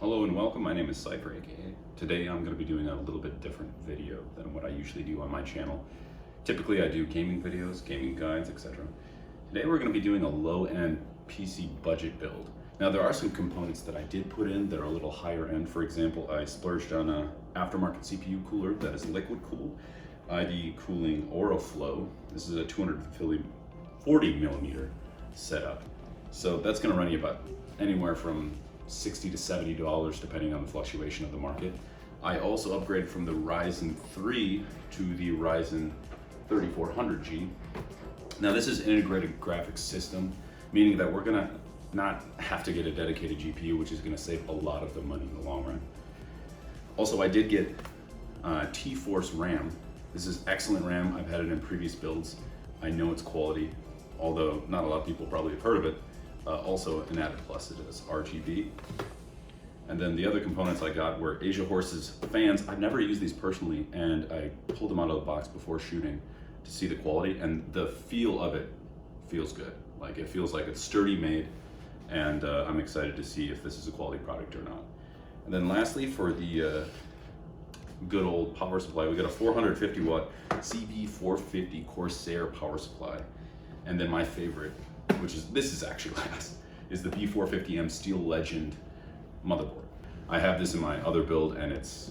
Hello and welcome, my name is Cipheraka. Today I'm going to be doing a little bit different video than what I usually do on my channel. Typically I do gaming videos, gaming guides, etc. Today we're going to be doing a low-end PC budget build. Now there are some components that I did put in that are a little higher end. For example, I splurged on an aftermarket CPU cooler that is liquid cooled, ID cooling AURAFLOW. This is a 240 millimeter setup. So that's going to run you about anywhere from $60 to $70 depending on the fluctuation of the market. I also upgraded from the Ryzen 3 to the Ryzen 3400G. Now this is an integrated graphics system, meaning that we're gonna not have to get a dedicated GPU, which is gonna save a lot of the money in the long run. Also, I did get T-Force RAM. This is excellent RAM. I've had it in previous builds. I know it's quality, although not a lot of people probably have heard of it. Also an added plus, it is RGB. And then the other components I got were Asiahorse's fans. I've never used these personally, and I pulled them out of the box before shooting to see the quality, and the feel of it feels good. Like, it feels like it's sturdy made, and I'm excited to see if this is a quality product or not. And then lastly, for the good old power supply, we got a 450 watt CB450 Corsair power supply. And then my favorite, this is actually last, is the B450M Steel Legend motherboard. I have this in my other build and it's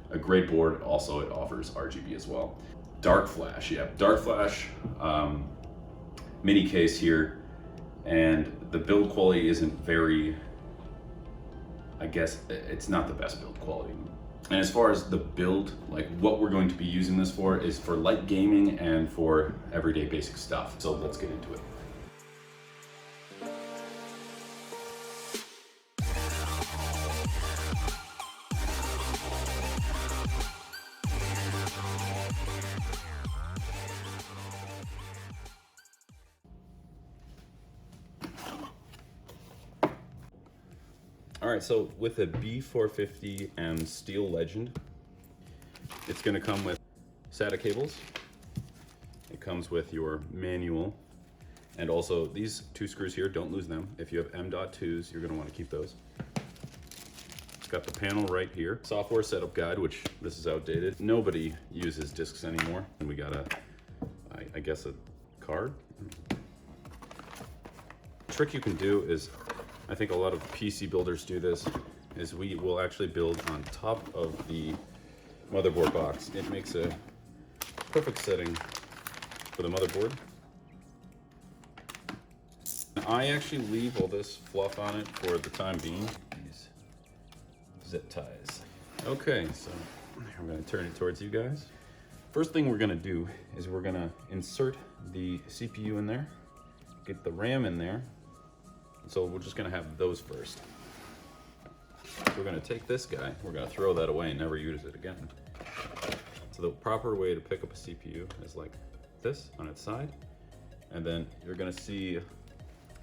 a great board. Also, it offers RGB as well. darkFlash, yeah, darkFlash mini case here, and the build quality isn't very, I guess it's not the best build quality. And as far as the build, like what we're going to be using this for is for light gaming and for everyday basic stuff. So let's get into it. All right, so with a B450M Steel Legend, it's gonna come with SATA cables. It comes with your manual, and also these two screws here, don't lose them. If you have M.2s, you're gonna wanna keep those. It's got the panel right here. Software setup guide, which this is outdated. Nobody uses discs anymore. And we got I guess a card. Trick you can do is, I think a lot of PC builders do this, is we will actually build on top of the motherboard box. It makes a perfect setting for the motherboard. I actually leave all this fluff on it for the time being. These zip ties. Okay, so I'm gonna turn it towards you guys. First thing we're gonna do is we're gonna insert the CPU in there, get the RAM in there. So we're just gonna have those first. So we're gonna take this guy, we're gonna throw that away and never use it again. So the proper way to pick up a CPU is like this on its side, and then you're gonna see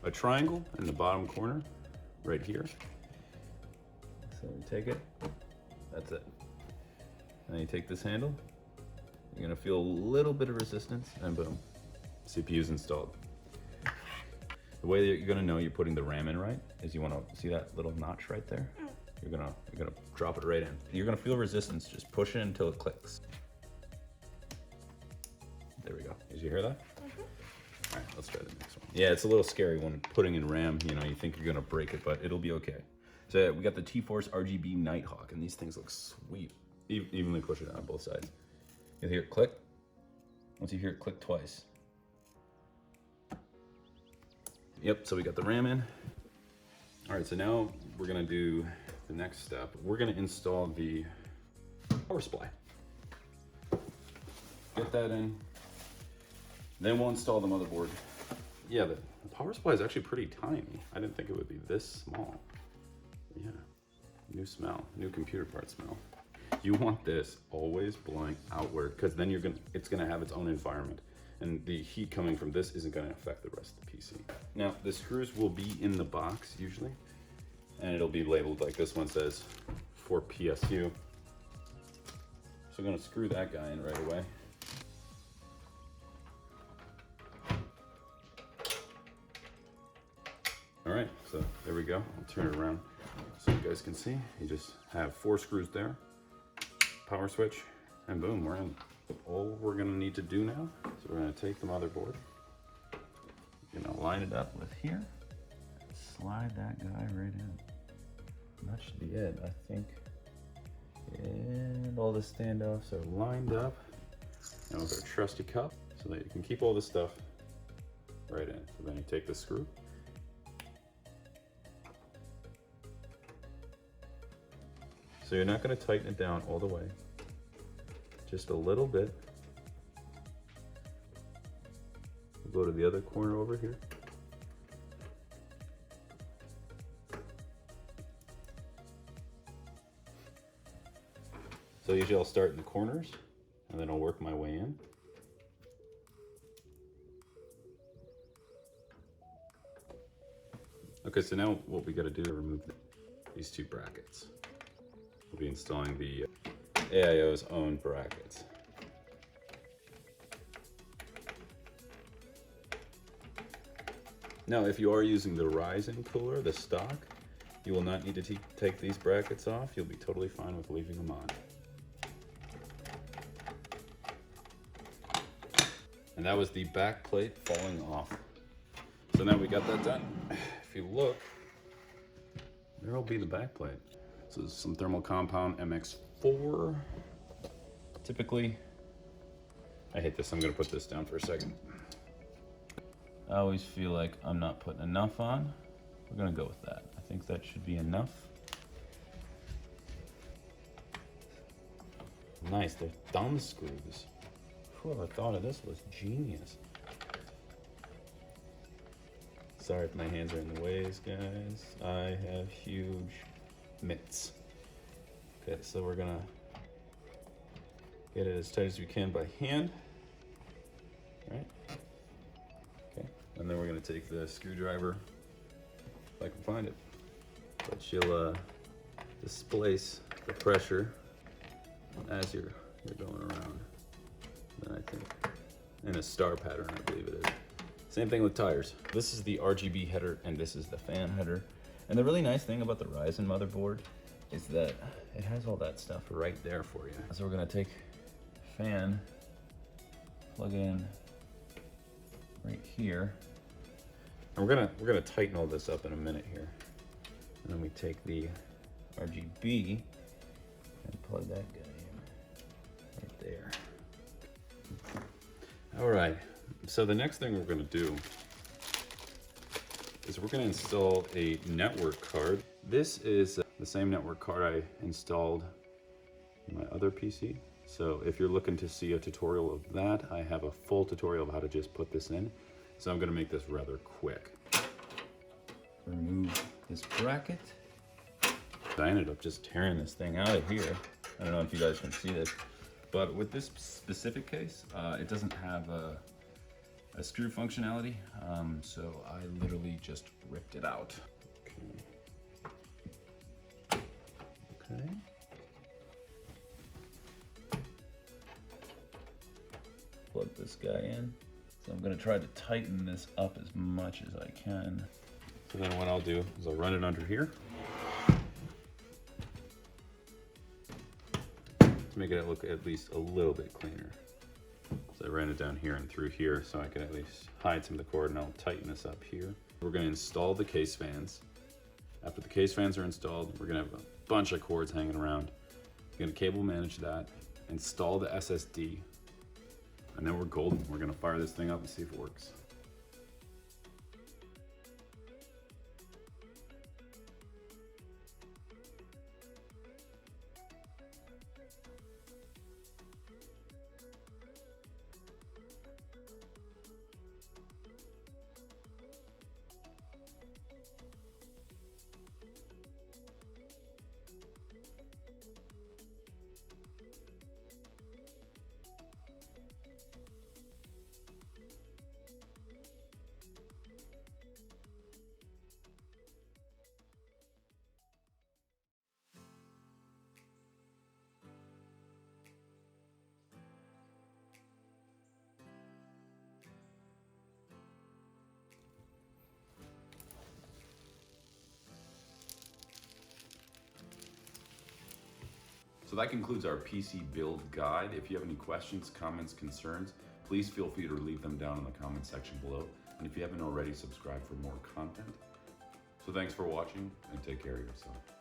a triangle in the bottom corner right here. So you take it, that's it. And then you take this handle, you're gonna feel a little bit of resistance, and boom, CPU's installed. The way that you're gonna know you're putting the RAM in right is you wanna see that little notch right there? You're gonna drop it right in. You're gonna feel resistance, just push it until it clicks. There we go. Did you hear that? All right, let's try the next one. Yeah, it's a little scary when putting in RAM, you know, you think you're gonna break it, but it'll be okay. So we got the T-Force RGB Nighthawk, and these things look sweet. Evenly push it on both sides. You'll hear it click. Once you hear it click twice. Yep, so we got the RAM in. All right, so now we're gonna do the next step. We're gonna install the power supply. Get that in. Then we'll install the motherboard. Yeah, the power supply is actually pretty tiny. I didn't think it would be this small. Yeah, new smell, new computer part smell. You want this always blowing outward, because then it's gonna have its own environment. And the heat coming from this isn't going to affect the rest of the PC. Now, the screws will be in the box usually, and it'll be labeled like this one says for PSU. So I'm going to screw that guy in right away. All right, so there we go. I'll turn it around. So you guys can see, you just have 4 screws there, power switch, and boom, we're in. All we're gonna need to do now is we're gonna take the motherboard, you're gonna line it up with here, and slide that guy right in. And that should be it, I think. And all the standoffs are lined up. Now with our trusty cup, so that you can keep all this stuff right in. So then you take the screw, so you're not going to tighten it down all the way, just a little bit. We'll go to the other corner over here. So usually I'll start in the corners and then I'll work my way in. Okay, so now what we got to do is remove these 2 brackets. We'll be installing the AIO's own brackets. Now, if you are using the Ryzen cooler, the stock, you will not need to take these brackets off. You'll be totally fine with leaving them on. And that was the back plate falling off. So now we got that done. If you look, there will be the back plate. So this is some thermal compound MX4. Typically, I hate this, I'm gonna put this down for a second. I always feel like I'm not putting enough on. We're gonna go with that. I think that should be enough. Nice, they're thumb screws. Whoever thought of this was genius. Sorry if my hands are in the ways, guys. I have huge mitts. Okay, so we're gonna get it as tight as we can by hand. Right? Okay, and then we're gonna take the screwdriver, if I can find it, but you'll displace the pressure as you're going around. Then I think in a star pattern, I believe it is. Same thing with tires. This is the RGB header and this is the fan header. And the really nice thing about the Ryzen motherboard is that it has all that stuff right there for you. So we're gonna take the fan, plug in right here. And we're gonna tighten all this up in a minute here. And then we take the RGB and plug that guy in right there. All right, so the next thing we're gonna do is we're gonna install a network card. This is the same network card I installed in my other PC. So if you're looking to see a tutorial of that, I have a full tutorial of how to just put this in. So I'm gonna make this rather quick. Remove this bracket. I ended up just tearing this thing out of here. I don't know if you guys can see this, but with this specific case, it doesn't have a screw functionality, so I literally just ripped it out. Okay. Plug this guy in. So I'm gonna try to tighten this up as much as I can. So then what I'll do is I'll run it under here to make it look at least a little bit cleaner. So I ran it down here and through here so I can at least hide some of the cord, and I'll tighten this up here. We're gonna install the case fans. After the case fans are installed, we're gonna have a bunch of cords hanging around. We're gonna cable manage that, install the SSD, and then we're golden. We're gonna fire this thing up and see if it works. that concludes our PC build guide. If you have any questions, comments, concerns, please feel free to leave them down in the comment section below. And if you haven't already, subscribe for more content. So thanks for watching and take care of yourself.